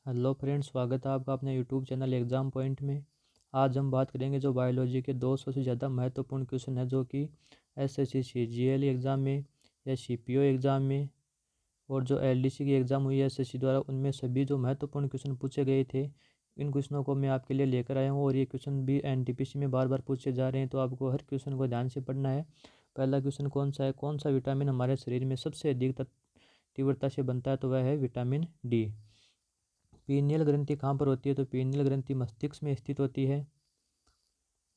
Hello friends, स्वागत है आपका अपने यूट्यूब चैनल एग्ज़ाम पॉइंट में। आज हम बात करेंगे जो बायोलॉजी के 200 से ज़्यादा महत्वपूर्ण क्वेश्चन है जो कि एसएससी सीजीएल एग्ज़ाम में या सीपीओ एग्ज़ाम में और जो एलडीसी की एग्ज़ाम हुई है एसएससी द्वारा, उनमें सभी जो महत्वपूर्ण क्वेश्चन पूछे गए थे, इन क्वेश्चनों को मैं आपके लिए लेकर आया हूँ। और ये क्वेश्चन भी एनटीपीसी में बार बार पूछे जा रहे हैं, तो आपको हर क्वेश्चन को ध्यान से पढ़ना है। पहला क्वेश्चन कौन सा है, कौन सा विटामिन हमारे शरीर में सबसे अधिक तीव्रता से बनता है, तो वह है विटामिन डी। पीनियल ग्रंथि कहाँ पर होती है, तो पीनियल ग्रंथि मस्तिष्क में स्थित होती है।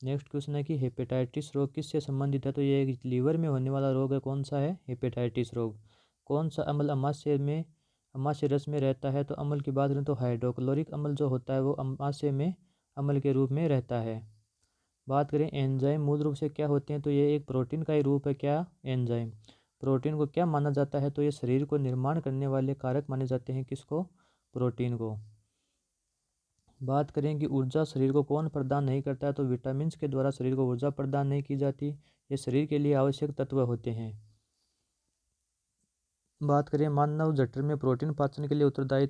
नेक्स्ट क्वेश्चन है कि हेपेटाइटिस रोग किससे संबंधित है, तो ये एक लीवर में होने वाला रोग है। कौन सा है, हेपेटाइटिस रोग। कौन सा अम्ल अमाशय रस में रहता है, तो अम्ल की बात करें तो हाइड्रोक्लोरिक अम्ल जो होता है वो अमाशय में अम्ल के रूप में रहता है। बात करें एंजाइम मूल रूप से क्या होते हैं, तो ये एक प्रोटीन का ही रूप है। क्या, एंजाइम। प्रोटीन को क्या माना जाता है, तो ये शरीर को निर्माण करने वाले कारक माने जाते हैं। किसको, प्रोटीन को। बात करें कि ऊर्जा शरीर को कौन प्रदान नहीं करता है, तो विटामिन के द्वारा शरीर को ऊर्जा प्रदान नहीं की जाती। ये शरीर के लिए आवश्यक तत्व होते हैं। बात करें मानव जठर में प्रोटीन पाचन के लिए उत्तरदायी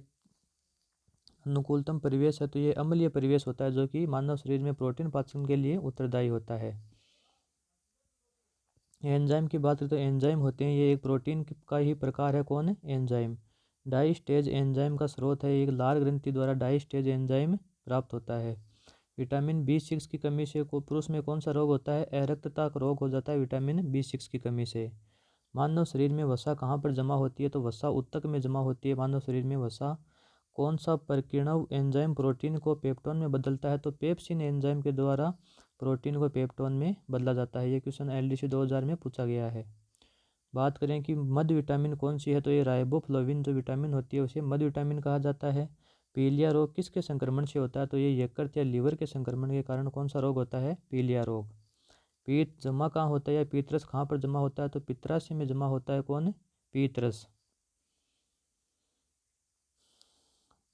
अनुकूलतम परिवेश है, तो ये अम्लीय परिवेश होता है जो कि मानव शरीर में प्रोटीन पाचन के लिए उत्तरदायी होता है। एंजाइम की बात करें तो एंजाइम होते हैं, ये एक प्रोटीन का ही प्रकार है। कौन है, एंजाइम। डाई स्टेज एंजाइम का स्रोत है, एक लाल ग्रंथि द्वारा डाई स्टेज एंजाइम प्राप्त होता है। विटामिन B6 की कमी से पुरुष में कौन सा रोग होता है, अरक्तता का रोग हो जाता है विटामिन B6 की कमी से। मानव शरीर में वसा कहाँ पर जमा होती है, तो वसा ऊतक में जमा होती है। मानव शरीर में वसा। कौन सा परिकीणव एंजाइम प्रोटीन को पेप्टोन में बदलता है, तो पेप्सिन एंजाइम के द्वारा प्रोटीन को पेप्टोन में बदला जाता है। ये क्वेश्चन एलडीसी 2000 में पूछा गया है। बात करें कि मध्य विटामिन कौन सी है, तो ये राइबोफ्लोविन जो विटामिन होती है उसे मध्य विटामिन कहा जाता है। पीलिया रोग किसके संक्रमण से होता है, तो ये यकृत या लीवर के संक्रमण के कारण कौन सा रोग होता है, पीलिया रोग। पीत जमा कहाँ होता है या पीतरस कहाँ पर जमा होता है, तो पित्ताशय में जमा होता है। कौन, पीतरस।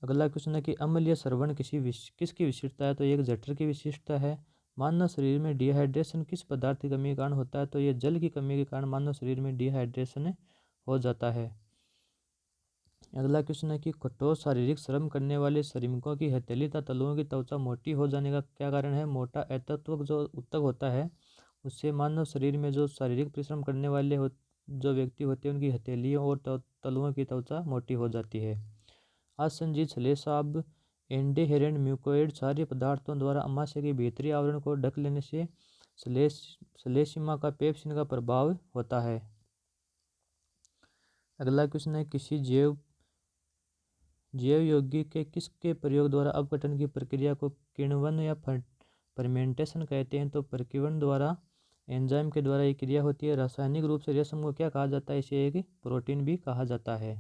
अगला क्वेश्चन है कि अम्लीय श्रवण किसकी विशेषता है, तो ये एक जठर की विशिष्टता है। मानव शरीर में डिहाइड्रेशन किस पदार्थ की कमी के कारण होता है, तो ये जल की कमी के कारण मानव शरीर में डिहाइड्रेशन हो जाता है। अगला क्वेश्चन है कि कठोर शारीरिक श्रम करने वाले श्रमिकों की हथेली तथा तलुओं की त्वचा मोटी हो जाने का क्या कारण है, मोटा अतत्व जो ऊतक होता है उससे मानव शरीर में जो शारीरिक परिश्रम करने वाले जो व्यक्ति होते हैं उनकी हथेलियों और तलुओं की त्वचा मोटी हो जाती है। आसंजी श्लेष्माभ एंडोहेरेंट म्यूकोइड क्षारीय पदार्थों द्वारा अमाशय के भीतरी आवरण को ढक लेने से श्लेष्मा का पेप्सिन का प्रभाव होता है। अगला क्वेश्चन है किसी जैव यौगिक के किसके प्रयोग द्वारा अपघटन की प्रक्रिया को किण्वन या फर्मेंटेशन कहते हैं, तो प्रकीर्णन द्वारा एंजाइम के द्वारा ये क्रिया होती है। रासायनिक रूप से रेशम को क्या कहा जाता है, इसे एक प्रोटीन भी कहा जाता है।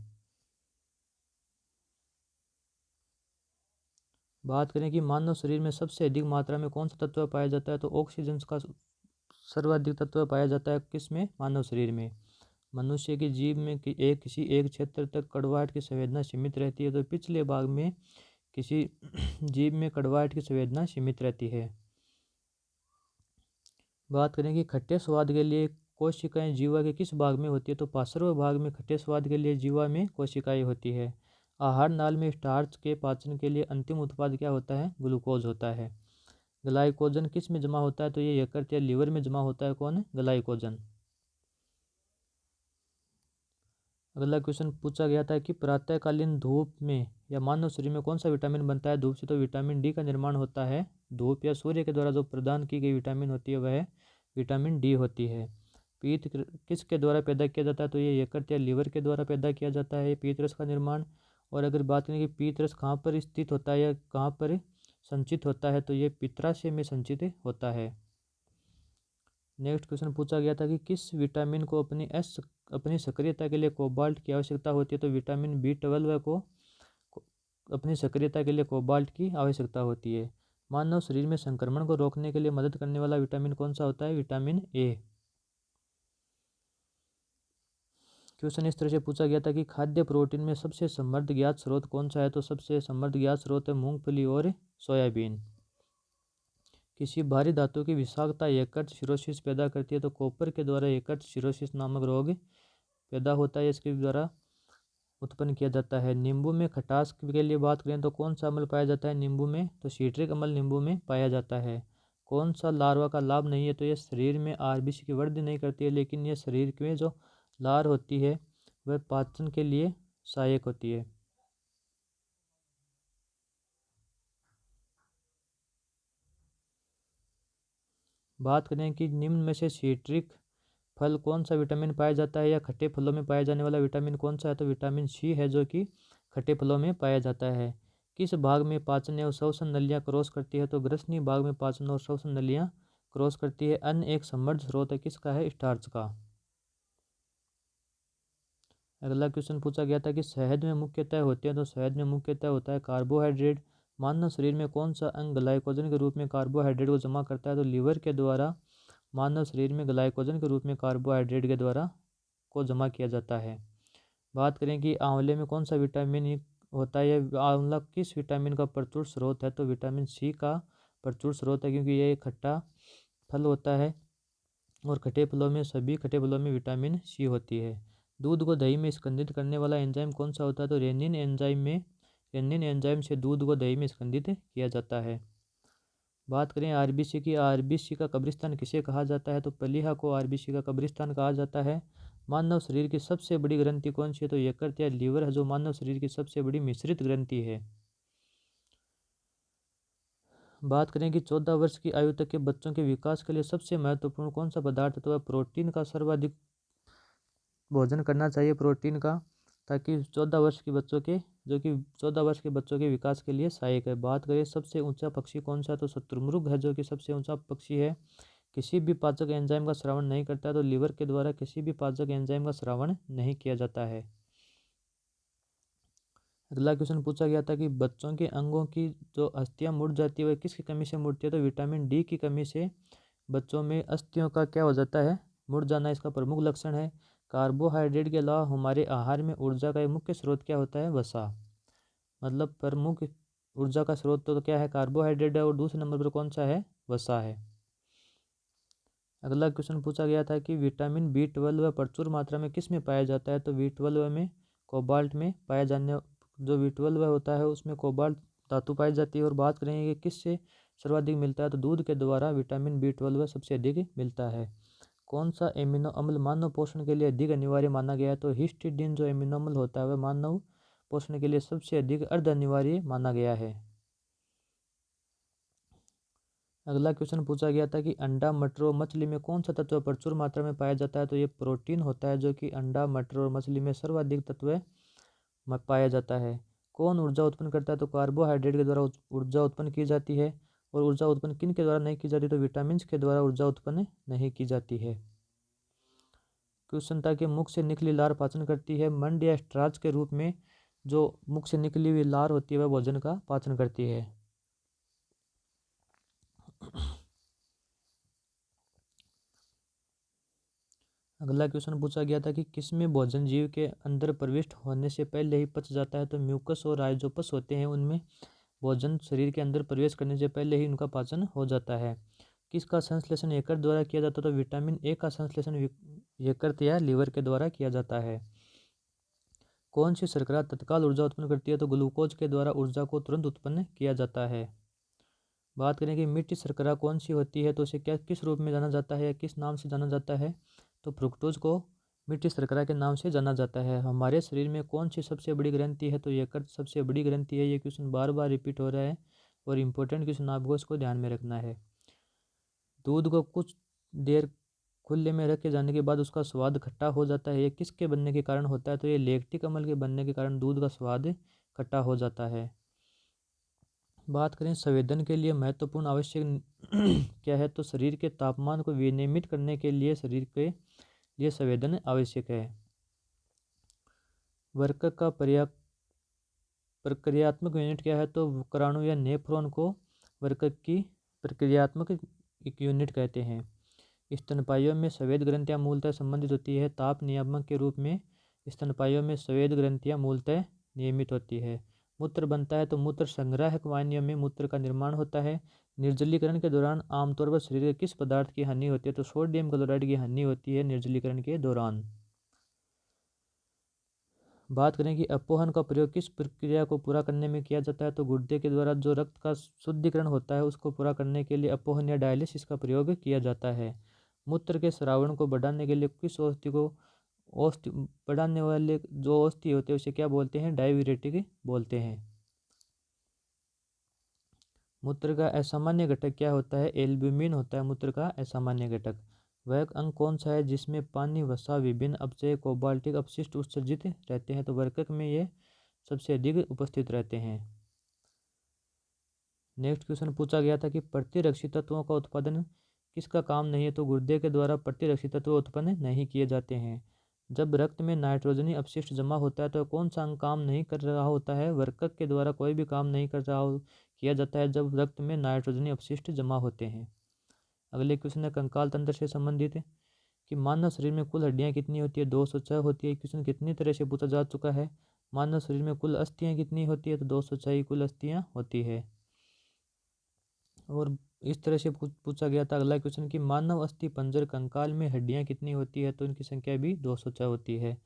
बात करें कि मानव शरीर में सबसे अधिक मात्रा में कौन सा तत्व पाया जाता है, तो ऑक्सीजन का सर्वाधिक तत्व पाया जाता है। किसमें, मानव शरीर में। मनुष्य की जीभ में किसी एक क्षेत्र तक कड़वाहट की संवेदना सीमित रहती है, तो पिछले भाग में किसी जीभ में कड़वाहट की संवेदना सीमित रहती है। बात करें कि खट्टे स्वाद के लिए कोशिकाएं जीवा के किस भाग में होती है, तो पार्श्व भाग में खट्टे स्वाद के लिए जीवा में कोशिकाएं होती है। आहार नाल में स्टार्च के पाचन के लिए अंतिम उत्पाद क्या होता है, ग्लूकोज होता है। ग्लाइकोजन किस में जमा होता है, तो ये यकृत या लीवर में जमा होता है। कौन है, ग्लाइकोजन। अगला क्वेश्चन पूछा गया था कि प्रातःकालीन धूप में या मानव शरीर में कौन सा विटामिन बनता है धूप से, तो विटामिन डी का निर्माण होता है। धूप या सूर्य के द्वारा जो प्रदान की गई विटामिन होती है वह विटामिन डी होती है। पीत किसके द्वारा पैदा किया जाता है, तो ये यकृत या लीवर के द्वारा पैदा किया जाता है पीत रस का निर्माण। और अगर बात करें कि पीत रस कहाँ पर स्थित होता है या कहाँ पर संचित होता है, तो ये पित्राशय में संचित होता है। नेक्स्ट क्वेश्चन पूछा गया था कि किस विटामिन को अपनी सक्रियता के लिए कोबाल्ट की आवश्यकता होती है, तो विटामिन B12 को अपनी सक्रियता के लिए कोबाल्ट की आवश्यकता होती है। मानव शरीर में संक्रमण को रोकने के लिए मदद करने वाला विटामिन कौन सा होता है, विटामिन ए। क्वेश्चन इस तरह से पूछा गया था कि खाद्य प्रोटीन में सबसे समृद्ध ज्ञात स्रोत कौन सा है, तो सबसे समृद्ध ज्ञात स्रोत है मूंगफली और सोयाबीन। किसी भारी धातु की विषाक्तता यकृत सिरोसिस पैदा करती है, तो कॉपर के द्वारा यकृत सिरोसिस नामक रोग पैदा होता है इसके द्वारा। उत्पन्न किया जाता है। नींबू में खटास के लिए बात करें तो कौन सा अम्ल पाया जाता है नींबू में, तो सीट्रिक अम्ल नींबू में पाया जाता है। कौन सा लार्वा का लाभ नहीं है, तो यह शरीर में आरबीसी की वृद्धि नहीं करती है, लेकिन यह शरीर में जो लार होती है वह पाचन के लिए सहायक होती है। बात करें कि निम्न में से सीट्रिक फल कौन सा विटामिन पाया जाता है या खट्टे फलों में पाया जाने वाला विटामिन कौन सा है, तो विटामिन सी है जो कि खट्टे फलों में पाया जाता है। किस भाग में पाचन एवं श्वसन नलियाँ क्रॉस करती है, तो ग्रसनी भाग में पाचन और श्वसन नलियाँ क्रॉस करती है। अन्न एक समृद्ध स्रोत है किसका है, स्टार्च का। अगला क्वेश्चन पूछा गया था कि शहद में मुख्यतः होते हैं, तो शहद में मुख्यतः होता है कार्बोहाइड्रेट। मानव शरीर में कौन सा अंग ग्लाइकोजन के रूप में कार्बोहाइड्रेट को जमा करता है, तो लीवर के द्वारा मानव शरीर में ग्लाइकोजन के रूप में कार्बोहाइड्रेट के द्वारा को जमा किया जाता है। बात करें कि आंवले में कौन सा विटामिन होता है, यह आंवला किस विटामिन का प्रचुर स्रोत है, तो विटामिन सी का प्रचुर स्रोत है, क्योंकि यह एक खट्टा फल होता है और खट्टे फलों में सभी खट्टे फलों में विटामिन सी होती है। दूध को दही में स्कंदित करने वाला एंजाइम कौन सा होता है, तो रेनिन एंजाइम से दूध को दही में स्कंदित किया जाता है। बात करें आरबीसी की, आरबीसी का कब्रिस्तान किसे कहा जाता है, तो प्लीहा को आरबीसी का कब्रिस्तान कहा जाता है। मानव शरीर की सबसे बड़ी ग्रंथि कौन सी है, तो यकृत या लीवर है जो मानव शरीर की सबसे बड़ी मिश्रित ग्रंथि है। बात करें कि 14 वर्ष की आयु तक के बच्चों के विकास के लिए सबसे महत्वपूर्ण कौन सा पदार्थ है, तो वह प्रोटीन का सर्वाधिक भोजन करना चाहिए प्रोटीन का, ताकि 14 वर्ष के बच्चों के जो कि 14 वर्ष के बच्चों के विकास के लिए सहायक है। बात करें सबसे ऊंचा पक्षी कौन सा है, तो शत्रुमुर्ग है जो कि सबसे ऊंचा पक्षी है। किसी भी पाचक एंजाइम का श्रावण नहीं करता, तो लीवर के द्वारा किसी भी पाचक एंजाइम का श्रावण नहीं किया जाता है। अगला क्वेश्चन पूछा गया था कि बच्चों के अंगों की जो अस्थियां मुड़ जाती है वह किसकी कमी से मुड़ती है, तो विटामिन डी की कमी से बच्चों में अस्थियों का क्या हो जाता है, मुड़ जाना इसका प्रमुख लक्षण है। कार्बोहाइड्रेट के अलावा हमारे आहार में ऊर्जा का एक मुख्य स्रोत क्या होता है, वसा। मतलब प्रमुख ऊर्जा का स्रोत तो क्या है, कार्बोहाइड्रेट है, और दूसरे नंबर पर कौन सा है, वसा है। अगला क्वेश्चन पूछा गया था कि विटामिन B12 प्रचुर मात्रा में किस में पाया जाता है, तो B12 में कोबाल्ट में पाया जाने जो B12 होता है उसमें कोबाल्ट धातु पाई जाती है। और बात करेंगे कि किससे सर्वाधिक मिलता है, तो दूध के द्वारा विटामिन B12 सबसे अधिक मिलता है। कौन सा एमिनो अम्ल मानव पोषण के लिए अधिक अनिवार्य माना गया है, तो हिस्टिडीन जो एमिनो अम्ल होता है वह मानव पोषण के लिए सबसे अधिक अर्ध अनिवार्य माना गया है। अगला क्वेश्चन पूछा गया था कि अंडा, मटर और मछली में कौन सा तत्व प्रचुर मात्रा में पाया जाता है, तो ये प्रोटीन होता है जो कि अंडा, मटर और मछली में सर्वाधिक तत्व पाया जाता है। कौन ऊर्जा उत्पन्न करता है, तो कार्बोहाइड्रेट के द्वारा ऊर्जा उत्पन्न की जाती है। और ऊर्जा उत्पन्न किन के द्वारा नहीं की जाती, तो विटामिन के द्वारा ऊर्जा उत्पन्न नहीं की जाती है। क्वेश्चन था कि मुख से निकली लार पाचन करती है। मंड या स्टार्च के रूप में जो मुख से निकली हुई लार होती है वह भोजन का पाचन करती है। अगला क्वेश्चन पूछा गया था कि किसमें भोजन जीव के अंदर प्रविष्ट होने से पहले ही पच जाता है, तो म्यूकस और राइजोपस होते हैं उनमें भोजन शरीर के अंदर प्रवेश करने से पहले ही उनका पाचन हो जाता है। किसका संश्लेषण यकृत द्वारा किया जाता है, तो विटामिन ए का संश्लेषण यकृत या लीवर के द्वारा किया जाता है। कौन सी शर्करा तत्काल ऊर्जा उत्पन्न करती है, तो ग्लूकोज के द्वारा ऊर्जा को तुरंत उत्पन्न किया जाता है। बात करें कि मीठी शर्करा कौन सी होती है, तो उसे किस रूप में जाना जाता है या किस नाम से जाना जाता है, तो फ्रुक्टोज को मीठी शर्करा के नाम से जाना जाता है। हमारे शरीर में कौन सी सबसे बड़ी ग्रंथि है, तो यकृत सबसे बड़ी ग्रंथि है। ये क्वेश्चन बार बार रिपीट हो रहा है और इम्पोर्टेंट क्वेश्चन आपको इसको ध्यान में रखना है। दूध को कुछ देर खुले में रखे जाने के बाद उसका स्वाद खट्टा हो जाता है, ये किसके बनने के कारण होता है, तो ये लैक्टिक अम्ल के बनने के कारण दूध का स्वाद खट्टा हो जाता है। बात करें संवेदन के लिए महत्वपूर्ण आवश्यक क्या है, तो शरीर के तापमान को विनियमित करने के लिए शरीर के लिए संवेदन आवश्यक है। वर्कक का प्रक्रियात्मक यूनिट क्या है, तो वक्राणु या नेफ्रॉन को वर्कक की प्रक्रियात्मक एक यूनिट कहते हैं। स्तनपाइयों में स्वेद ग्रंथियां मूलतः संबंधित होती है। ताप नियामक के रूप में स्तनपाइयों में स्वेद ग्रंथियां मूलतः नियमित होती है। मूत्र बनता है, तो मूत्र संग्राहक वाहिनियों में मूत्र का निर्माण होता है। निर्जलीकरण के दौरान आमतौर पर शरीर के किस पदार्थ की हानि होती है, तो सोडियम क्लोराइड की हानि होती है निर्जलीकरण के दौरान। बात करें कि अपोहन का प्रयोग किस प्रक्रिया को पूरा करने में किया जाता है, तो गुर्दे के द्वारा जो रक्त का शुद्धिकरण होता है उसको पूरा करने के लिए अपोहन या डायलिसिस का प्रयोग किया जाता है। मूत्र के स्रावण को बढ़ाने के लिए किस औषधि को औषधि बढ़ाने वाले जो औषधि होते हैं उसे क्या बोलते हैं, डाययूरेटिक बोलते हैं। मूत्र का असामान्य घटक क्या होता है, एल्ब्यूमिन होता है मूत्र का असामान्य घटक। वह अंग कौन सा है जिसमें पानी, वसा, विभिन्न अपचय, कोबाल्टिक अपशिष्ट उत्सर्जित रहते हैं, तो वर्कक में ये सबसे अधिक उपस्थित रहते हैं। नेक्स्ट क्वेश्चन पूछा गया था कि प्रतिरक्षी तत्वों का उत्पादन किसका काम नहीं है, तो गुर्दे के द्वारा प्रतिरक्षी तत्व उत्पन्न नहीं किए जाते हैं। जब रक्त में नाइट्रोजनी अपशिष्ट जमा होता है तो कौन सा अंग काम नहीं कर रहा होता है, वर्कक के द्वारा कोई भी काम नहीं कर रहा किया जाता है जब रक्त में नाइट्रोजनी अपशिष्ट जमा होते हैं। अगले क्वेश्चन है कंकाल तंत्र से संबंधित कि मानव शरीर में कुल हड्डियां कितनी होती है, 206 होती है। क्वेश्चन कितनी तरह से पूछा जा चुका है, मानव शरीर में कुल अस्थियां कितनी होती है, तो 206 कुल अस्थियां होती है। और इस तरह से पूछा गया था अगला क्वेश्चन कि मानव अस्थि पंजर कंकाल में हड्डियां कितनी होती है, तो इनकी संख्या भी 206 होती है।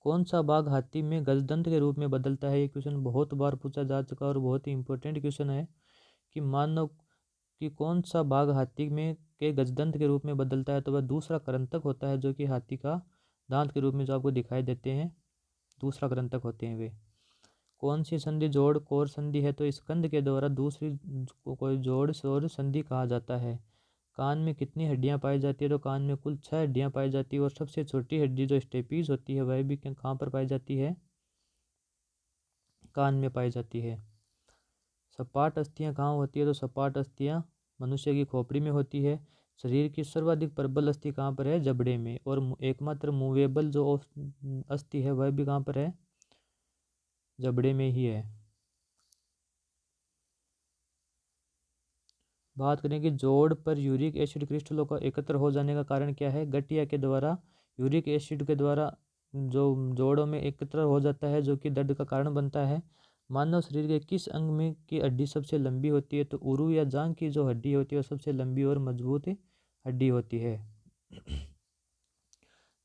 कौन सा भाग हाथी में गजदंत के रूप में बदलता है, ये क्वेश्चन बहुत बार पूछा जा चुका और बहुत ही इंपॉर्टेंट क्वेश्चन है कि मानव की कौन सा भाग हाथी में के गजदंत के रूप में बदलता है, तो वह दूसरा करंतक होता है जो कि हाथी का दांत के रूप में जो आपको दिखाई देते हैं दूसरा करंतक होते हैं वे। कौन सी संधि जोड़ कोर संधि है, तो स्कंद के द्वारा दूसरी कोई जोड़ और संधि कहा जाता है। कान में कितनी हड्डियां पाई जाती है, तो कान में कुल 6 हड्डियां पाई जाती है और सबसे छोटी हड्डी जो स्टेपीज होती है वह भी कहाँ पर पाई जाती है, कान में पाई जाती है। सपाट अस्थियां कहाँ होती है, तो सपाट अस्थियां मनुष्य की खोपड़ी में होती है। शरीर की सर्वाधिक प्रबल अस्थि कहाँ पर है, जबड़े में। और एकमात्र मूवेबल जो अस्थि है वह भी कहाँ पर है, जबड़े में ही है। बात करें कि जोड़ पर यूरिक एसिड क्रिस्टलों का एकत्र हो जाने का कारण क्या है, गठिया के द्वारा यूरिक एसिड के द्वारा जो जोड़ों में एकत्र हो जाता है जो कि दर्द का कारण बनता है। मानव शरीर के किस अंग में की हड्डी सबसे लंबी होती है, तो उरु या जांघ की जो हड्डी होती है वो सबसे लंबी और मजबूत हड्डी होती है।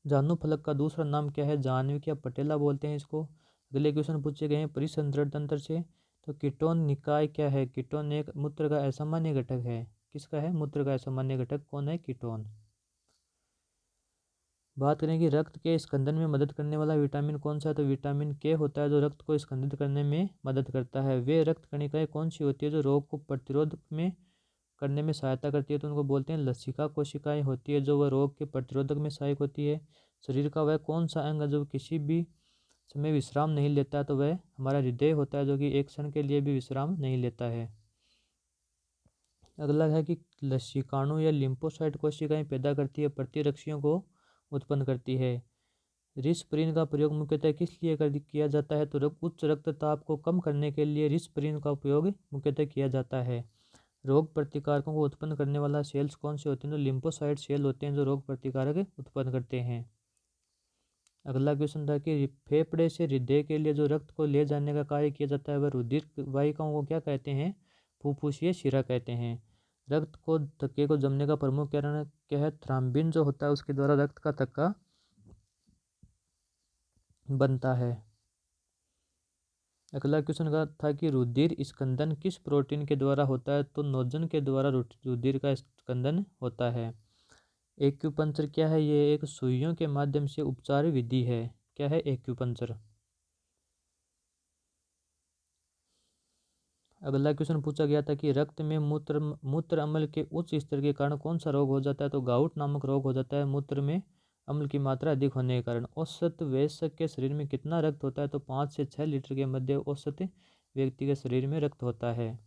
जानु फलक का दूसरा नाम क्या है, जानविक या पटेला बोलते हैं इसको। अगले क्वेश्चन पूछे गए हैं परिसंचरण तंत्र से, तो कीटोन निकाय क्या है, कीटोन एक मूत्र का असामान्य घटक है। किसका है, मूत्र का असामान्य घटक कौन है, कीटोन। बात करें कि रक्त के स्कंदन में मदद करने वाला विटामिन कौन सा है, तो विटामिन के होता है जो रक्त को स्कंदित करने में मदद करता है। वे रक्त कणिकाएं कौन सी होती है जो रोग को प्रतिरोध में करने में सहायता करती है, तो उनको बोलते हैं लसिका कोशिकाएं होती है जो वह रोग के प्रतिरोधक में सहायक होती है। शरीर का वह कौन सा अंग है जो किसी भी समय विश्राम नहीं लेता है, तो वह हमारा हृदय होता है जो कि एक क्षण के लिए भी विश्राम नहीं लेता है। अगला है कि लसिकाणु या लिम्फोसाइट कोशिकाएं पैदा करती है, प्रतिरक्षियों को उत्पन्न करती है। रिस्परीन का प्रयोग मुख्यतः किस लिए किया जाता है, तो उच्च रक्तचाप को कम करने के लिए रिस्परीन का उपयोग मुख्यतः किया जाता है। रोग प्रतिकारकों को उत्पन्न करने वाला सेल्स कौन से होते हैं, तो लिम्फोसाइट सेल होते हैं जो रोग प्रतिकारक उत्पन्न करते हैं। अगला क्वेश्चन था कि फेफड़े से हृदय के लिए जो रक्त को ले जाने का कार्य किया जाता है वह रुधिर वाहिकाओं को क्या कहते हैं, फुफ्फुसीय शिरा कहते हैं। रक्त को थक्के को जमने का प्रमुख कारण क्या है, थ्राम्बिन जो होता है उसके द्वारा रक्त का थक्का बनता है। अगला क्वेश्चन का था कि रुधिर स्कंदन किस प्रोटीन के द्वारा होता है, तो नोजन के द्वारा रुधिर का स्कंदन होता है। एक्यूपंक्चर क्या है, ये एक सुइयों के माध्यम से उपचार विधि है। क्या है एक्यूपंक्चर। अगला क्वेश्चन पूछा गया था कि रक्त में मूत्र अम्ल के उच्च स्तर के कारण कौन सा रोग हो जाता है, तो गाउट नामक रोग हो जाता है मूत्र में अम्ल की मात्रा अधिक होने के कारण। औसत वयस्क के शरीर में कितना रक्त होता है, तो 5 से 6 लीटर के मध्य औसत व्यक्ति के शरीर में रक्त होता है।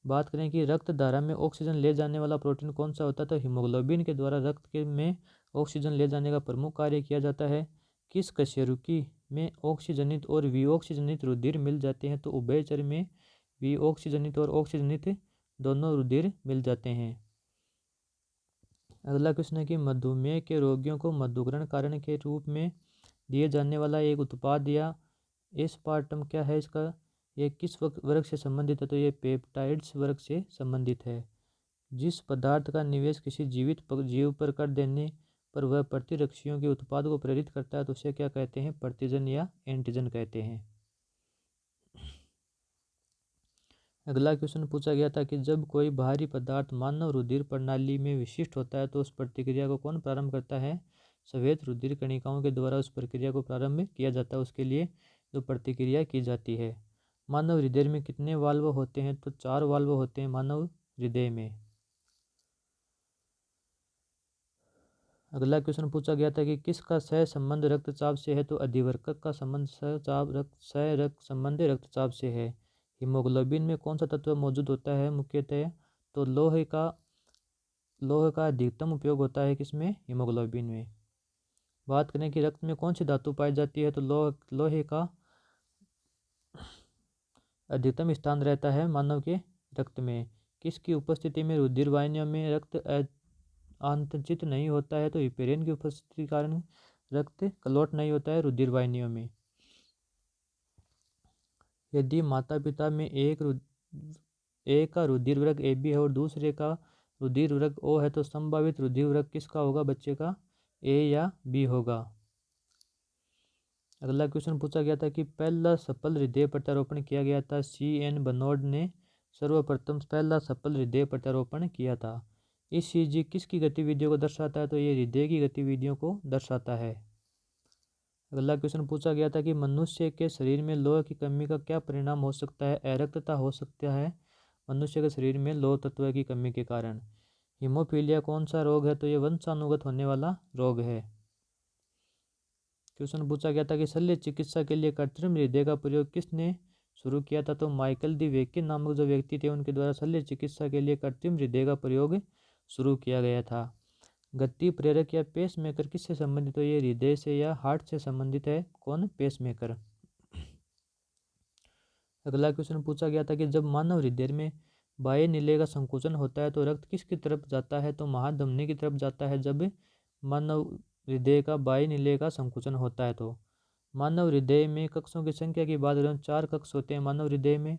बात करें कि रक्त धारा में ऑक्सीजन ले जाने वाला प्रोटीन कौन सा होता है, तो हीमोग्लोबिन के द्वारा रक्त के में ऑक्सीजन ले जाने का प्रमुख कार्य किया जाता है। किस कशेरुकी में ऑक्सीजनित और विऑक्सीजनित रुधिर मिल जाते हैं, तो उभयचर में विऑक्सीजनित और ऑक्सीजनित दोनों रुधिर मिल जाते हैं। अगला क्वेश्चन है कि मधुमेह के रोगियों को मधुकरण कारण के रूप में दिए जाने वाला एक उत्पाद या एस्पार्टम क्या है इसका, ये किस वर्ग से संबंधित है, तो ये पेप्टाइड्स वर्ग से संबंधित है। जिस पदार्थ का निवेश किसी जीवित जीव पर कर देने पर वह प्रतिरक्षियों के उत्पाद को प्रेरित करता है तो उसे क्या कहते हैं? प्रतिजन या एंटीजन कहते हैं। अगला क्वेश्चन पूछा गया था कि जब कोई बाहरी पदार्थ मानव रुधिर प्रणाली में विशिष्ट होता है तो उस प्रतिक्रिया को कौन प्रारंभ करता है? श्वेत रुधिर कणिकाओं के द्वारा उस प्रक्रिया को प्रारंभ किया जाता है, उसके लिए जो प्रतिक्रिया की जाती है। मानव हृदय में कितने वाल्व होते हैं? तो 4 वाल्व होते हैं मानव हृदय में। अगला क्वेश्चन पूछा गया था कि किसका सह संबंध रक्तचाप से है? तो अधिवर्तक का संबंध सह रक्त संबंध रक्तचाप से है। हीमोग्लोबिन में कौन सा तत्व मौजूद होता है मुख्यतः? तो लोहे का अधिकतम उपयोग होता है किसमें? हीमोग्लोबिन में। बात करें कि रक्त में कौन सी धातु पाई जाती है? तो लोहे का अधिकतम स्थान रहता है मानव के रक्त में। किसकी उपस्थिति में रुधिर वाहिनियों में रक्त आंतचित नहीं होता है? तो हिपेरिन की उपस्थिति के कारण रक्त क्लॉट नहीं होता है रुधिर वाहिनियों में। यदि माता पिता में एक का रुधिर वर्ग AB है और दूसरे का रुधिर वर्ग O है तो संभावित रुधिर वर्ग किसका होगा बच्चे का? A या B होगा। अगला क्वेश्चन पूछा गया था कि पहला सफल हृदय प्रत्यारोपण किया गया था। CN बनोड ने सर्वप्रथम पहला सफल हृदय प्रत्यारोपण किया था। ECG किसकी गतिविधियों को दर्शाता है? तो ये हृदय की गतिविधियों को दर्शाता है। अगला क्वेश्चन पूछा गया था कि मनुष्य के शरीर में लौह की कमी का क्या परिणाम हो सकता है? अरक्तता हो सकता है मनुष्य के शरीर में लौह तत्व की कमी के कारण। हीमोफीलिया कौन सा रोग है? तो ये वंशानुगत होने वाला रोग है। क्वेश्चन पूछा गया था कि शल्य चिकित्सा के लिए कृत्रिम हृदय का प्रयोग किसने शुरू किया था? तो माइकल दी वेकिन नामक जो व्यक्ति थे उनके द्वारा शल्य चिकित्सा के लिए कृत्रिम हृदय का प्रयोग शुरू किया गया था। गति प्रेरक या पेस मेकर किससे संबंधित है? ये हृदय से या हार्ट से संबंधित है। कौन? Pace maker. अगला क्वेश्चन पूछा गया था कि जब मानव हृदय में बाह्य नीले का संकुचन होता है तो रक्त किसकी तरफ जाता है? तो महाधमनी की तरफ जाता है जब मानव हृदय का बाह्य नीले का संकुचन होता है। तो मानव हृदय में कक्षों की संख्या की बात करें 4 कक्ष होते हैं मानव हृदय में।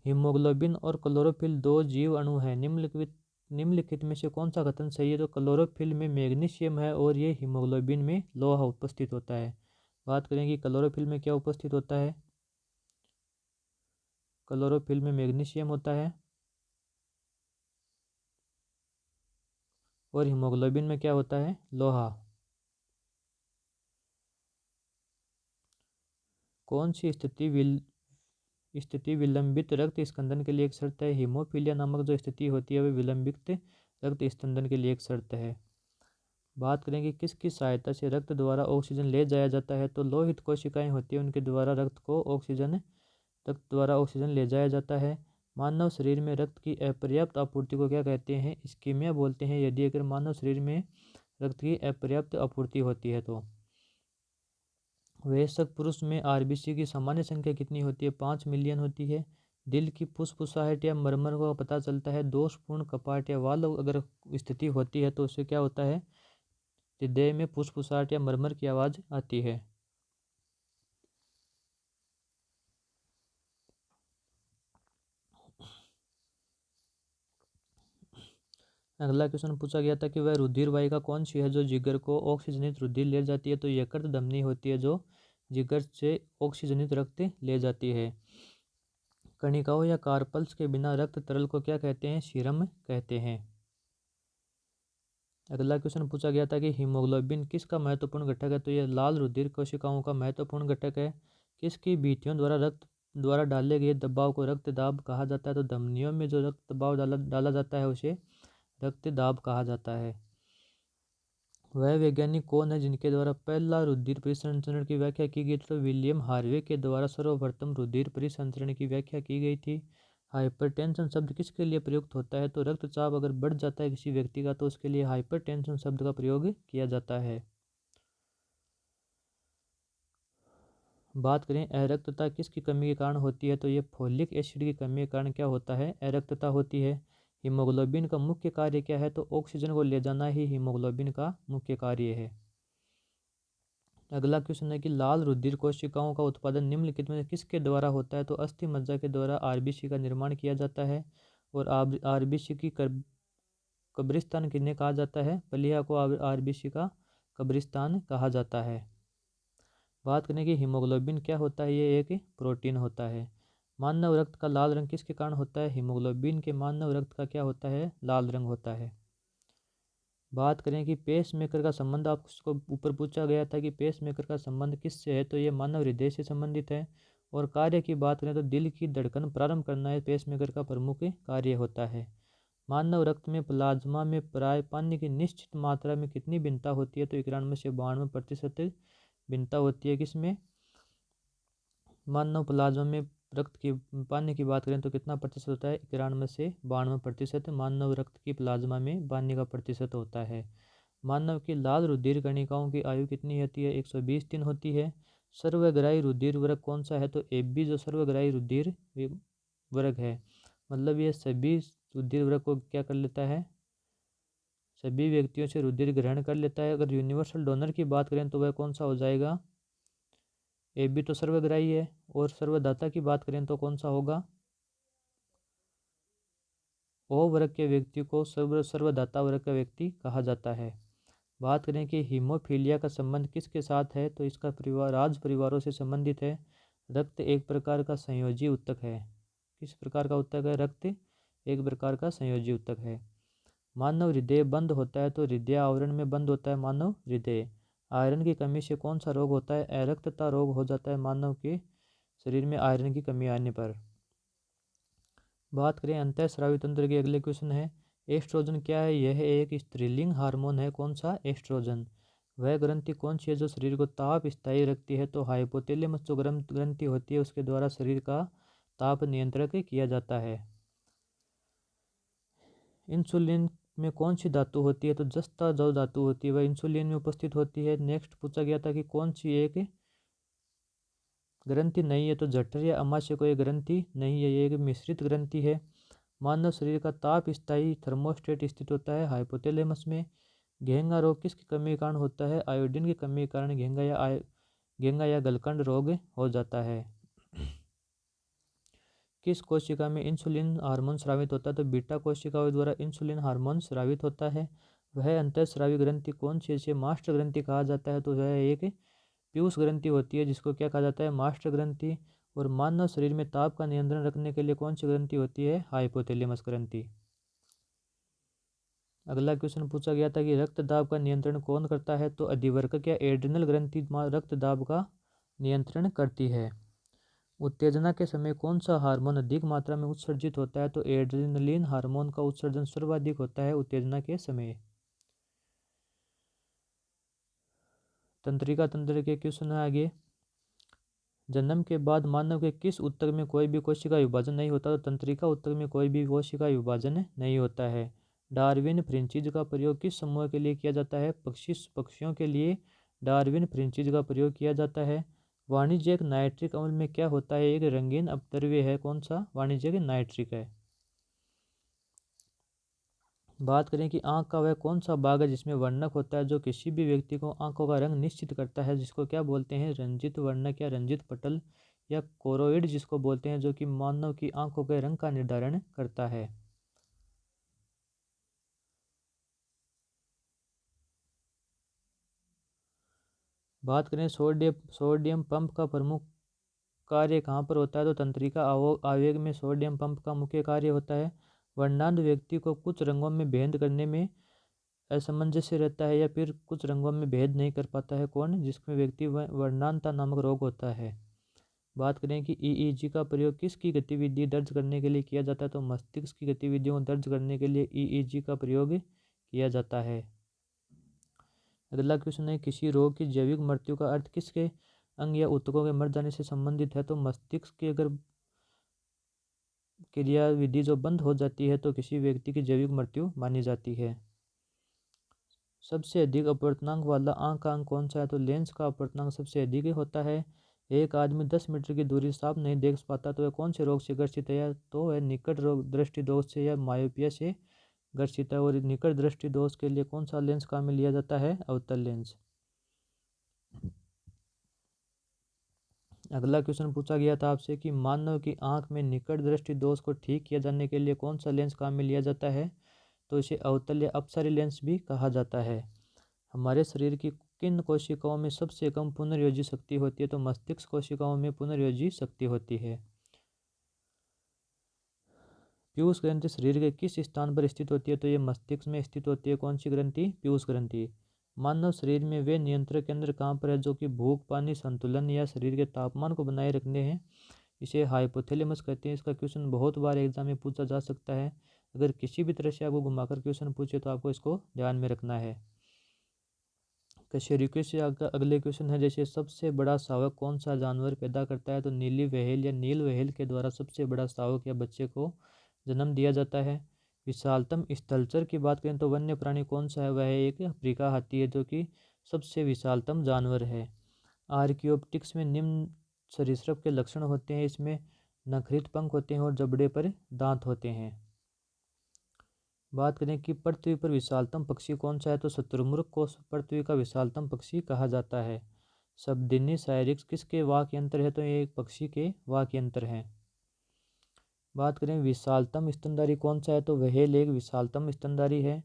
हीमोग्लोबिन और क्लोरोफिल 2 जीव अणु हैं। निम्नलिखित में से कौन सा कथन सही है? तो क्लोरोफिल में मैग्नीशियम है और ये हीमोग्लोबिन में लोहा उपस्थित होता है। बात करें कि क्लोरोफिल में क्या उपस्थित होता है? क्लोरोफिल में मैग्नीशियम होता है और हीमोग्लोबिन में क्या होता है? लोहा। कौन सी स्थिति विलंबित रक्त स्कंदन के लिए एक शर्त है? हीमोफीलिया नामक जो स्थिति होती है वह विलंबित रक्त स्कंदन के लिए एक शर्त है। बात करें कि किसकी सहायता से रक्त द्वारा ऑक्सीजन ले जाया जाता है? तो लोहित कोशिकाएं होती है उनके द्वारा रक्त द्वारा ऑक्सीजन ले जाया जाता है। मानव शरीर में रक्त की अपर्याप्त आपूर्ति को क्या कहते हैं? इस्कीमिया बोलते हैं। यदि अगर मानव शरीर में रक्त की अपर्याप्त आपूर्ति होती है तो। वयस्क पुरुष में RBC की सामान्य संख्या कितनी होती है? 5 मिलियन होती है। दिल की फुसफुसाहट या मरमर को पता चलता है। दोषपूर्ण कपाट या वाल्व अगर स्थिति होती है तो उससे क्या होता है? हृदय में फुसफुसाहट या मरमर की आवाज़ आती है। अगला क्वेश्चन पूछा गया था कि वह रुधिर वाहिका कौन सी है जो जिगर को ऑक्सीजनित रुधिर ले जाती है? तो यकृत धमनी होती है जो जिगर से ऑक्सीजनित रक्त ले जाती है। कणिकाओं या कार्पल्स के बिना रक्त तरल को क्या कहते हैं? सीरम कहते हैं। अगला क्वेश्चन पूछा गया था कि हीमोग्लोबिन किसका महत्वपूर्ण घटक है? तो यह लाल रुधिर कोशिकाओं का महत्वपूर्ण घटक है। किसकी भित्तियों द्वारा रक्त द्वारा डाले गए दबाव को रक्त दाब कहा जाता है? तो धमनियों में जो रक्त दबाव डाला जाता है उसे रक्त दाब कहा जाता है। वह वैज्ञानिक कौन है जिनके द्वारा पहला रुधिर परिसंचरण की व्याख्या की गई? तो विलियम हार्वे के द्वारा सर्वप्रथम रुधिर परिसंचरण की व्याख्या की गई थी। हाइपरटेंशन शब्द किसके लिए प्रयुक्त होता है? तो रक्तचाप अगर बढ़ जाता है किसी व्यक्ति का तो उसके लिए हाइपरटेंशन शब्द का प्रयोग किया जाता है। बात करें अरक्तता किसकी कमी के कारण होती है? तो ये फोलिक एसिड की कमी के कारण क्या होता है? अरक्तता होती है। हीमोग्लोबिन का मुख्य कार्य क्या है? तो ऑक्सीजन को ले जाना ही हीमोग्लोबिन का मुख्य कार्य है। अगला क्वेश्चन है कि लाल रुधिर कोशिकाओं का उत्पादन निम्नलिखित में से किसके द्वारा होता है? तो अस्थि मज्जा के द्वारा RBC का निर्माण किया जाता है और RBC की कब्रिस्तान किन्हें कहा जाता है? प्लीहा को आरबीसी का कब्रिस्तान कहा जाता है। बात करें कि हीमोग्लोबिन क्या होता है, ये एक प्रोटीन होता है। मानव रक्त का लाल रंग किसके कारण होता है? हीमोग्लोबिन के मानव रक्त का क्या होता है? लाल रंग होता है। बात करें कि पेस मेकर का संबंध, आपको ऊपर पूछा गया था कि पेस मेकर का संबंध किससे है, तो ये मानव हृदय से संबंधित है। और कार्य की बात करें तो दिल की धड़कन प्रारंभ करना है पेस मेकर का प्रमुख कार्य होता है। मानव रक्त में प्लाज्मा में प्राय पानी की निश्चित मात्रा में कितनी भिन्नता होती है, तो 91 से 92% भिन्नता होती है। किसमें? मानव प्लाज्मा में रक्त की पानी की बात करें तो कितना प्रतिशत होता है? 91 से 92% मानव रक्त की प्लाज्मा में पानी का प्रतिशत होता है। मानव की लाल रुधिर कणिकाओं की आयु कितनी होती है? 120 दिन होती है। सर्वग्राही रुधिर वर्ग कौन सा है? तो AB जो सर्वग्राही रुधिर वर्ग है, मतलब ये सभी रुधिर वर्ग को क्या कर लेता है? सभी व्यक्तियों से रुधिर ग्रहण कर लेता है। अगर यूनिवर्सल डोनर की बात करें तो वह कौन सा हो जाएगा? AB तो सर्वग्राही है। और सर्वदाता की बात करें तो कौन सा होगा? O वर्ग के व्यक्ति को सर्वदाता वर्ग का व्यक्ति कहा जाता है। बात करें कि हीमोफीलिया का संबंध किसके साथ है, तो इसका परिवार राज परिवारों से संबंधित है। रक्त एक प्रकार का संयोजी ऊतक है। किस प्रकार का ऊतक है? रक्त एक प्रकार का संयोजी ऊतक है। मानव हृदय बंद होता है तो हृदय आवरण में बंद होता है मानव हृदय। आयरन की कमी से कौन सा रोग होता है? अरक्तता रोग हो जाता है मानव के शरीर में आयरन की कमी आने पर। बात करें अंतःस्रावी तंत्र के, अगले क्वेश्चन है एस्ट्रोजन क्या है? यह एक स्त्रीलिंग हार्मोन है। कौन सा? एस्ट्रोजन। वह ग्रंथि कौन सी है जो शरीर को ताप स्थायी रखती है? तो हाइपोथैलेमस जो ग्रंथि होती है उसके द्वारा शरीर का ताप नियंत्रित किया जाता है। इंसुलिन में कौन सी धातु होती है? तो जस्ता जो धातु होती है वह इंसुलिन में उपस्थित होती है। नेक्स्ट पूछा गया था कि कौन सी एक ग्रंथि नहीं है, तो जठर या अमाशय को एक ग्रंथि नहीं है, ये एक मिश्रित ग्रंथि है। मानव शरीर का ताप स्थायी थर्मोस्टेट स्थित होता है हाइपोथैलेमस में। घेंगा रोग किसकी कमी के कारण होता है? आयोडीन की कमी के कारण घेंगा या गलकंड रोग हो जाता है। किस कोशिका में इंसुलिन हार्मोन स्रावित होता है? तो बीटा कोशिकाओं द्वारा इंसुलिन हार्मोन स्रावित होता है। वह अंतःस्रावी ग्रंथि कौन सी है? मास्टर ग्रंथि कहा जाता है, तो वह एक पीयूष ग्रंथि होती है जिसको क्या कहा जाता है? मास्टर ग्रंथि। और मानव शरीर में ताप का नियंत्रण रखने के लिए कौन सी ग्रंथि होती है? हाइपोथैलेमस ग्रंथि। अगला क्वेश्चन पूछा गया था कि रक्तदाब का नियंत्रण कौन करता है? तो अधिवर्तक या एड्रिनल ग्रंथि रक्तदाब का नियंत्रण करती है। उत्तेजना के समय कौन सा हार्मोन अधिक मात्रा में उत्सर्जित होता है? तो एड्रेनलिन हार्मोन का उत्सर्जन सर्वाधिक होता है उत्तेजना के समय। तंत्रिका तंत्र के क्वेश्चन है आगे। जन्म के बाद मानव के किस ऊतक में कोई भी कोशिका विभाजन नहीं होता? तो तंत्रिका ऊतक में कोई भी कोशिका विभाजन नहीं होता है। डार्विन फ्रिंचिज का प्रयोग किस समूह के लिए किया जाता है? पक्षियों के लिए डार्विन फ्रिंचिज का प्रयोग किया जाता है। वाणिज्यिक नाइट्रिक अम्ल में क्या होता है? एक रंगीन अपद्रव्य है। कौन सा? वाणिज्यिक नाइट्रिक है। बात करें कि आंख का वह कौन सा भाग है जिसमें वर्णक होता है जो किसी भी व्यक्ति को आंखों का रंग निश्चित करता है, जिसको क्या बोलते हैं? रंजित वर्णक या रंजित पटल या कोरोइड जिसको बोलते हैं, जो कि मानव की आंखों के रंग का निर्धारण करता है। बात करें सोडियम पंप का प्रमुख कार्य कहाँ पर होता है? तो तंत्रिका आवेग में सोडियम पंप का मुख्य कार्य होता है। वर्णांध व्यक्ति को कुछ रंगों में भेद करने में असमंजस्य रहता है या फिर कुछ रंगों में भेद नहीं कर पाता है। कौन? जिसमें व्यक्ति वर्णांधता नामक रोग होता है। बात करें कि ईईजी का प्रयोग किसकी गतिविधि दर्ज करने के लिए किया जाता है? तो मस्तिष्क की गतिविधियों को दर्ज करने के लिए ईईजी का प्रयोग किया जाता है। अगला क्वेश्चन है किसी रोग की जैविक मृत्यु का अर्थ किसके अंग या ऊतकों के मर जाने से संबंधित है? तो मस्तिष्क की अगर क्रियाविधि जो बंद हो जाती है तो किसी व्यक्ति की जैविक मृत्यु मानी जाती है। सबसे अधिक अपवर्तनांक वाला आंख का अंग कौन सा है? तो लेंस का अपवर्तनांक सबसे अधिक होता है। एक आदमी 10 मीटर की दूरी साफ नहीं देख पाता तो वह कौन से रोग से ग्रसित है? या तो वह निकट रोग दृष्टि दोष से या मायोपिया से ग्रसित है। और निकट दृष्टि दोष के लिए कौन सा लेंस काम में लिया जाता है? अवतल लेंस। अगला क्वेश्चन पूछा गया था आपसे कि मानव की आंख में निकट दृष्टि दोष को ठीक किया जाने के लिए कौन सा लेंस काम में लिया जाता है? तो इसे अवतल या अपसारी लेंस भी कहा जाता है। हमारे शरीर की किन कोशिकाओं में सबसे कम पुनर्योजी शक्ति होती है? तो मस्तिष्क कोशिकाओं में पुनर्योजी शक्ति होती है। पीयूष ग्रंथि शरीर के किस स्थान पर स्थित होती है? तो ये मस्तिष्क में स्थित होती है। कौन सी ग्रंथि? पीयूष ग्रंथि। मानव शरीर में वे नियंत्रण केंद्र कहाँ पर है जो कि भूख, पानी संतुलन या शरीर के तापमान को बनाए रखने हैं? इसे हाइपोथैलेमस कहते हैं। इसका क्वेश्चन बहुत बार एग्जाम में पूछा जा सकता है। अगर किसी भी तरह से आपको घुमाकर क्वेश्चन पूछे तो आपको इसको ध्यान में रखना है। कशेरुकी से अगले क्वेश्चन है, जैसे सबसे बड़ा शावक कौन सा जानवर पैदा करता है? तो नीली व्हेल या नील व्हेल के द्वारा सबसे बड़ा शावक या बच्चे को जन्म दिया जाता है। विशालतम स्थलचर की बात करें तो वन्य प्राणी कौन सा है? वह एक अफ्रीका हाथी है जो कि सबसे विशालतम जानवर है। आर्कियोप्टिक्स में निम्न सरीसृप के लक्षण होते हैं। इसमें नखरित पंख होते हैं और जबड़े पर दांत होते हैं। बात करें कि पृथ्वी पर विशालतम पक्षी कौन सा है? तो शुतुरमुर्ग को पृथ्वी का विशालतम पक्षी कहा जाता है। शब्दिनी साइरिक्स किसके वाक्य यंत्र है? तो ये एक पक्षी के वाक्य यंत्र हैं। बात करें विशालतम स्तनधारी कौन सा है? तो व्हेल एक विशालतम स्तनधारी है।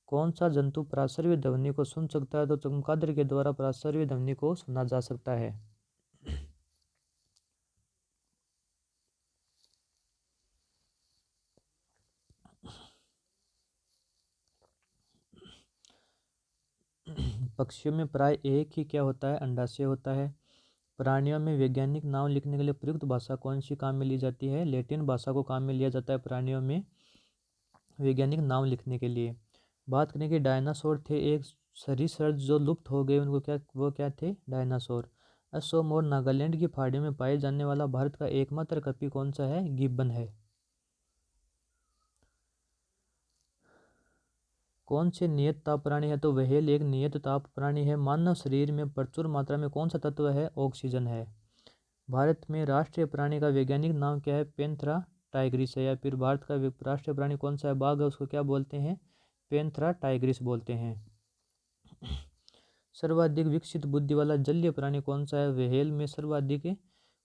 कौन सा जंतु पराश्रव्य ध्वनि को सुन सकता है? तो चमगादड़ के द्वारा पराश्रव्य ध्वनि को सुना जा सकता है। पक्षियों में प्राय एक ही क्या होता है? अंडाशय होता है। प्राणियों में वैज्ञानिक नाम लिखने के लिए प्रयुक्त भाषा कौन सी काम में ली जाती है? लैटिन भाषा को काम में लिया जाता है प्राणियों में वैज्ञानिक नाम लिखने के लिए। बात करें कि डायनासोर थे एक सरीसृप जो लुप्त हो गए, उनको वो क्या थे? डायनासोर। असम और नागालैंड की पहाड़ियों में पाए जाने वाला भारत का एकमात्र कपी कौन सा है? गिब्बन है। कौन से नियत ताप प्राणी है? तो व्हेल एक नियत ताप प्राणी है। मानव शरीर में प्रचुर मात्रा में कौन सा तत्व है? ऑक्सीजन है। भारत में राष्ट्रीय प्राणी का वैज्ञानिक नाम क्या है? पैंथेरा टाइग्रिस है। या फिर भारत का राष्ट्रीय प्राणी कौन सा है? बाघ है, उसको क्या बोलते हैं? पैंथेरा टाइग्रिस बोलते हैं। सर्वाधिक विकसित बुद्धि वाला जलीय प्राणी कौन सा है? व्हेल में सर्वाधिक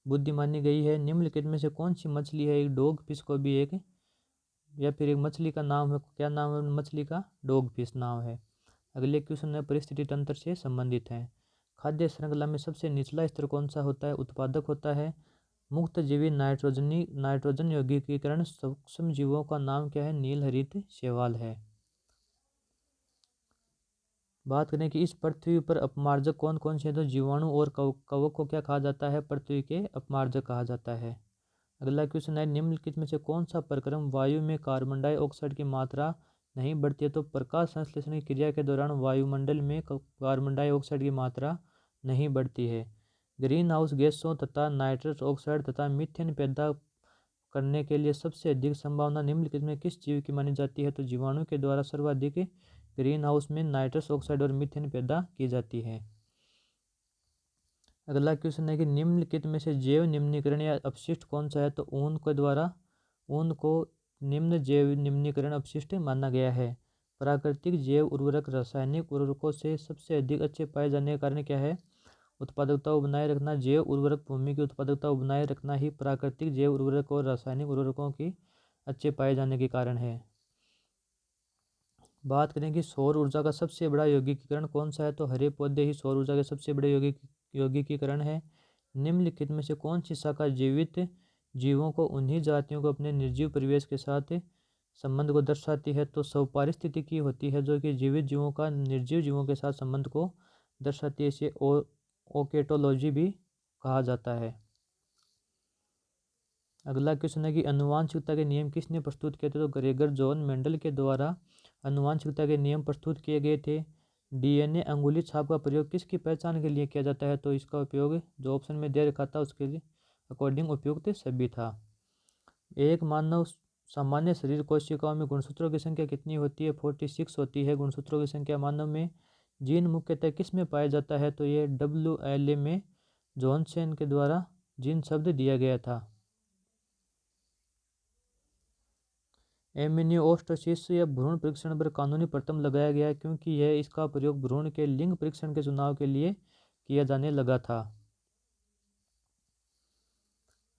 बुद्धि मानी गई है। निम्नलिखित में से कौन सी मछली है? एक डॉग फिश को भी एक या फिर एक मछली का नाम है, क्या नाम है मछली का? डॉग फिश नाम है। अगले क्वेश्चन है परिस्थिति तंत्र से संबंधित है। खाद्य श्रृंखला में सबसे निचला स्तर कौन सा होता है? उत्पादक होता है। मुक्त जीवी नाइट्रोजन यौगिकीकरण सूक्ष्म जीवों का नाम क्या है? नील हरित शैवाल है। बात करें कि इस पृथ्वी पर अपमार्जक कौन कौन से हैं? तो जीवाणु और कवक को क्या कहा जाता है? पृथ्वी के अपमार्जक कहा जाता है। अगला क्वेश्चन है निम्नलिखित में से कौन सा प्रक्रम वायु में कार्बन डाइऑक्साइड की मात्रा नहीं बढ़ती है? तो प्रकाश संश्लेषण की क्रिया के दौरान वायुमंडल में कार्बन डाइऑक्साइड की मात्रा नहीं बढ़ती है। ग्रीन हाउस गैसों तथा नाइट्रस ऑक्साइड तथा मीथेन पैदा करने के लिए सबसे अधिक संभावना निम्नलिखित में किस जीव की मानी जाती है? तो जीवाणु के द्वारा सर्वाधिक ग्रीन हाउस में नाइट्रस ऑक्साइड और मीथेन पैदा की जाती है। अगला क्वेश्चन है कि निम्नलिखित में से जैव निम्नीकरण या अपशिष्ट कौन सा है? तो ऊन के द्वारा ऊन को निम्न जैव निम्नीकरण अपशिष्ट माना गया है। प्राकृतिक जैव उर्वरक रासायनिक उर्वरकों से सबसे अधिक अच्छे पाए जाने का कारण क्या है? उत्पादकता को बनाए रखना। जैव उर्वरक भूमि की उत्पादकता को बनाए रखना ही प्राकृतिक जैव उर्वरक और रासायनिक उर्वरकों की अच्छे पाए जाने के कारण है। बात करें कि सौर ऊर्जा का सबसे बड़ा यौगिकीकरण कौन सा है? तो हरे पौधे ही सौर ऊर्जा के सबसे बड़े यौगिकीकरण है। निम्नलिखित में से कौन सी शाखा जीवित जीवों को उन्हीं जातियों को अपने निर्जीव परिवेश के साथ संबंध को दर्शाती है? तो स्वपारिस्थितिकी होती है जो कि जीवित जीवों का निर्जीव जीवों के साथ संबंध को दर्शाती है। इसे ओकेटोलॉजी भी कहा जाता है। अगला क्वेश्चन है कि आनुवांशिकता के नियम किसने प्रस्तुत किए थे? तो ग्रेगर जॉन मेंडल के द्वारा आनुवांशिकता के नियम प्रस्तुत किए गए थे। डीएनए अंगुली छाप का प्रयोग किसकी पहचान के लिए किया जाता है? तो इसका उपयोग जो ऑप्शन में दे रखा था उसके लिए अकॉर्डिंग उपयुक्त सभी था। एक मानव सामान्य शरीर कोशिकाओं में गुणसूत्रों की संख्या कितनी होती है? 46 होती है गुणसूत्रों की संख्या मानव में। जीन मुख्यतः किस में पाया जाता है? तो ये WLA में जॉनसन के द्वारा जीन शब्द दिया गया था। एमिनियोस्टोसिस या भ्रूण परीक्षण पर कानूनी प्रतिबंध लगाया गया है क्योंकि यह इसका प्रयोग भ्रूण के लिंग परीक्षण के चुनाव के लिए किया जाने लगा था।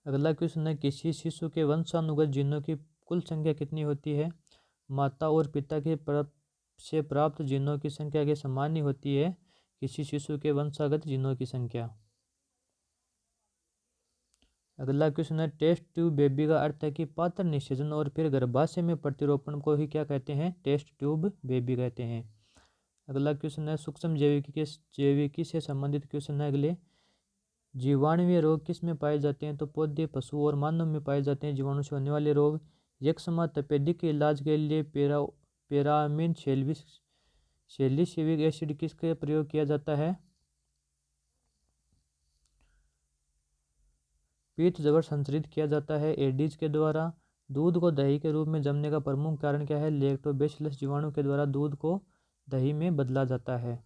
अगला क्वेश्चन है किसी शिशु के वंशानुगत जीनों की कुल संख्या कितनी होती है? माता और पिता से प्राप्त जीनों की संख्या के समान ही होती है किसी शिशु के वंशागत जीनों की संख्या। अगला क्वेश्चन है, टेस्ट ट्यूब बेबी का अर्थ है कि पात्र निषेचन और फिर गर्भाशय में प्रतिरोपण को ही क्या कहते हैं? टेस्ट ट्यूब बेबी कहते हैं। अगला क्वेश्चन है, सूक्ष्म जैविकी से संबंधित क्वेश्चन है अगले। जीवाणुवीय रोग किस में पाए जाते हैं? तो पौधे, पशु और मानव में पाए जाते हैं जीवाणु से होने वाले रोग। यक्ष्मा तपेदिक के इलाज के लिए पेरामीन सैलिसिलिक एसिड किसका प्रयोग किया जाता है? पीत जबर संचरित किया जाता है एडीज के द्वारा। दूध को दही के रूप में जमने का प्रमुख कारण क्या है? लैक्टोबैसिलस जीवाणु के द्वारा दूध को दही में बदला जाता है।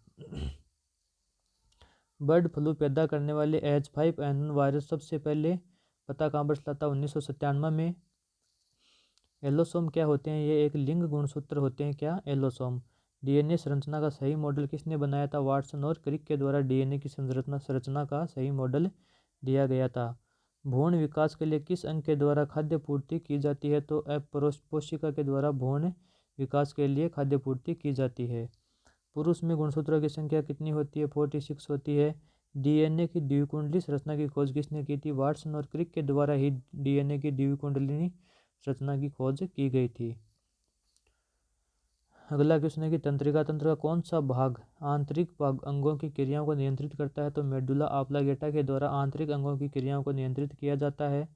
बर्ड फ्लू पैदा करने वाले H5N1 वायरस सबसे पहले पता कहाँ पर चला था? 1997 में। एलोसोम क्या होते हैं? ये एक लिंग गुणसूत्र होते हैं। क्या? एलोसोम। डीएनए संरचना का सही मॉडल किसने बनाया था? वाटसन और क्रिक के द्वारा डीएनए की संरचना का सही मॉडल दिया गया था। भ्रूण विकास के लिए किस अंग के द्वारा खाद्य पूर्ति की जाती है? तो अपरोष्पोषिका के द्वारा भ्रूण विकास के लिए खाद्य पूर्ति की जाती है। पुरुष में गुणसूत्रों की संख्या कितनी होती है? 46 होती है। डीएनए की द्विकुंडली संरचना की खोज किसने की थी? वाटसन और क्रिक के द्वारा ही डीएनए की द्विकुंडली संरचना की खोज की गई थी। अगला क्वेश्चन है कि तंत्रिका तंत्र का कौन सा भाग आंतरिक भाग अंगों की क्रियाओं को नियंत्रित करता है? तो मेडुला ऑब्लांगेटा के द्वारा आंतरिक अंगों की क्रियाओं को नियंत्रित किया जाता है।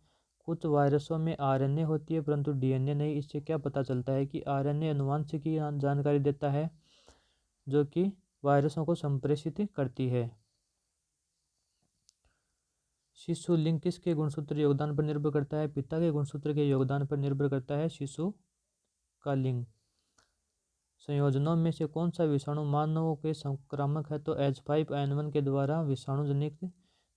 कुछ वायरसों में आरएनए होती है परंतु डीएनए नहीं। इससे क्या पता चलता है कि आरएनए अनुवांशिकी जानकारी देता है जो कि वायरसों को संप्रेषित करती है। शिशु लिंग किसके गुणसूत्र योगदान पर निर्भर करता है? पिता के गुणसूत्र के योगदान पर निर्भर करता है शिशु का लिंग। संयोजनों में से कौन सा विषाणु मानवों के संक्रामक है? तो H5N1 के द्वारा विषाणु जनित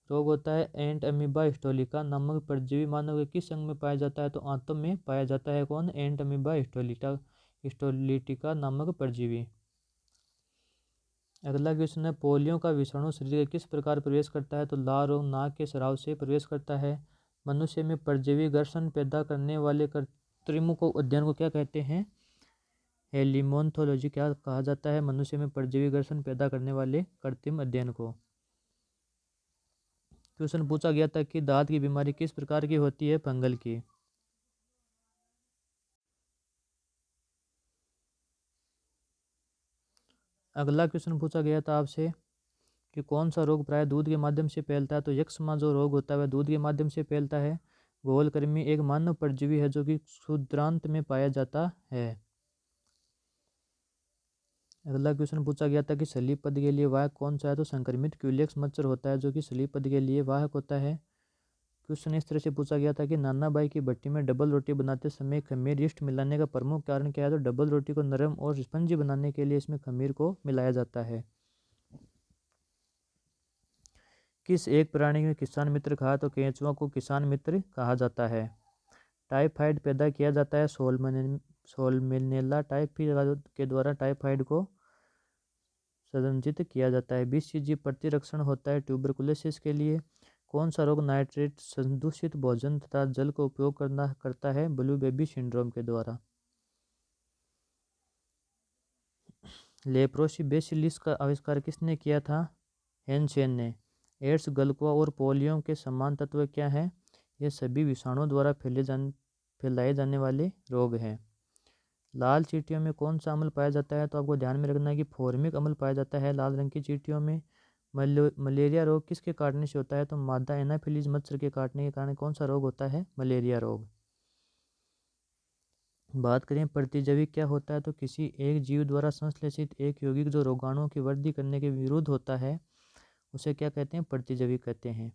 रोग होता है। एंट अमीबा हिस्टोलिका नामक परजीवी मानव के किस अंग में पाया जाता है? तो आंतों में पाया जाता है। कौन? एंट अमीबा हिस्टोलिटिका नामक परजीवी। अगला क्वेश्चन है, पोलियो का विषाणु शरीर के किस प्रकार प्रवेश करता है? तो लार और नाक के स्राव से प्रवेश करता है। मनुष्य में परजीवी घर्षण पैदा करने वाले कृत्रिमों को अध्ययन को क्या कहते हैं? हेलिमोन्थोलॉजी क्या कहा जाता है? मनुष्य में परजीवी घर्षण पैदा करने वाले कृत्रिम अध्ययन को। क्वेश्चन पूछा गया था कि दांत की बीमारी किस प्रकार की होती है? फंगल की। अगला क्वेश्चन पूछा गया था आपसे कि कौन सा रोग प्राय दूध के माध्यम से फैलता है? तो यक्ष्मा जो रोग होता है वह दूध के माध्यम से फैलता है। गोलकृमि एक मानव परजीवी है जो कि क्षुद्रांत में पाया जाता है। अगला क्वेश्चन पूछा गया था कि सलीब पद के लिए वाहक कौन सा है? तो संक्रमित क्यूलेक्स मच्छर होता है जो कि सलीब पद के लिए वाहक होता है। क्वेश्चन इस तरह से पूछा गया था कि नाना बाई की भट्टी में डबल रोटी बनाते समय खमीर यीस्ट मिलाने का प्रमुख कारण क्या है? तो डबल रोटी को नरम और स्पंजी बनाने के लिए इसमें खमीर को मिलाया जाता है। किस एक प्राणी में किसान मित्र कहा? तो केंचुआ को किसान मित्र कहा जाता है। टाइफाइड पैदा किया जाता है सोलमेनेला टाइफी के द्वारा टाइफाइड को संरक्षित किया जाता है। बीसीजी प्रतिरक्षण होता है ट्यूबरकुलोसिस के लिए। कौन सा रोग नाइट्रेट संदूषित भोजन तथा जल का उपयोग करता है? ब्लू बेबी सिंड्रोम के द्वारा। लेप्रोसिबेसिलिस का आविष्कार किसने किया था? हेनसेन ने। एड्स, गलकुआ और पोलियो के समान तत्व क्या है? ये सभी विषाणुओं द्वारा फैलाए जाने वाले रोग हैं। लाल चींटियों में कौन सा अम्ल पाया जाता है? तो आपको ध्यान में रखना है कि फॉर्मिक अम्ल पाया जाता है लाल रंग की चींटियों में। मलेरिया रोग किसके काटने से होता है? तो मादा एनाफिलीज मच्छर के काटने के कारण कौन सा रोग होता है? मलेरिया रोग। बात करें प्रतिजैविक क्या होता है? तो किसी एक जीव द्वारा संश्लेषित एक यौगिक जो रोगाणुओं की वृद्धि करने के विरुद्ध होता है उसे क्या कहते हैं? प्रतिजैविक कहते हैं।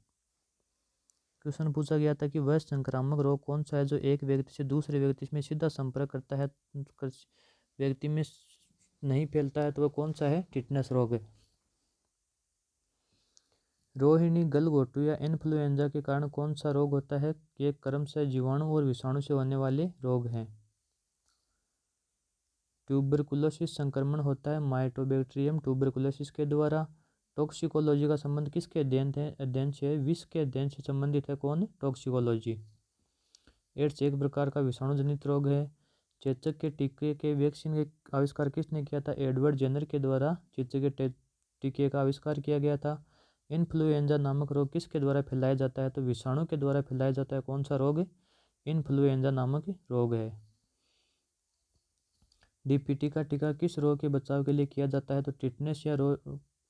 क्वेश्चन पूछा गया था कि वह संक्रामक रोग कौन सा है जो एक व्यक्ति से दूसरे व्यक्ति में सीधा संपर्क करता है व्यक्ति में नहीं फैलता है? तो वह कौन सा है? टिटनस रोग। रोहिणी, गलघोटू या इन्फ्लुएंजा के कारण कौन सा रोग होता है? ये क्रमशः जीवाणु और विषाणु से होने वाले रोग हैं। ट्यूबरकुलोसिस संक्रमण होता है माइटोबैक्टीरियम ट्यूबरकुलोसिस के द्वारा। टॉक्सिकोलॉजी का संबंध किसके अध्ययन से है? विष के अध्ययन से संबंधित है। कौन? टॉक्सिकोलॉजी। एड्स एक प्रकार का विषाणु जनित रोग है चेचक के टीके के वैक्सीन का आविष्कार किसने किया था? एडवर्ड जेनर के द्वारा चेचक के टीके का आविष्कार किया गया था। इन्फ्लुएंजा नामक रोग किसके द्वारा फैलाया जाता है? तो विषाणु के द्वारा फैलाया जाता है। कौन सा रोग? इन्फ्लुएंजा नामक रोग है। डीपीटी का टीका किस रोग के बचाव के लिए किया जाता है? तो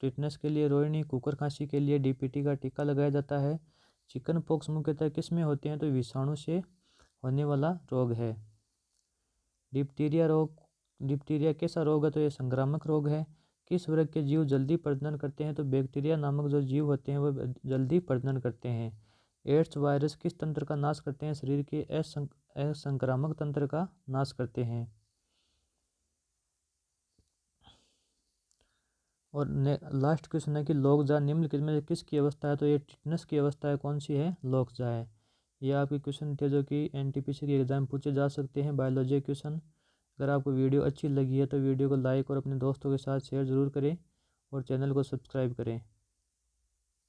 टिटनेस के लिए, रोहिणी कुकर खांसी के लिए डीपीटी का टीका लगाया जाता है। चिकन पॉक्स मुख्यतः किस में होते हैं? तो विषाणु से होने वाला रोग है। डिप्टीरिया कैसा रोग है? तो ये संक्रामक रोग है। किस वर्ग के जीव जल्दी प्रजनन करते हैं? तो बैक्टीरिया नामक जो जीव होते हैं वो जल्दी प्रजनन करते हैं। एड्स वायरस किस तंत्र का नाश करते हैं? शरीर के असंक्रामक तंत्र का नाश करते हैं। और लास्ट क्वेश्चन है कि लोकजा निम्नलिखित में किसकी अवस्था है? तो ये टिटनेस की अवस्था है। कौन सी है? लोकजा है। ये आपके क्वेश्चन थे जो कि एनटीपीसी के एग्जाम पूछे जा सकते हैं, बायोलॉजी क्वेश्चन। अगर आपको वीडियो अच्छी लगी है तो वीडियो को लाइक और अपने दोस्तों के साथ शेयर ज़रूर करें और चैनल को सब्सक्राइब करें।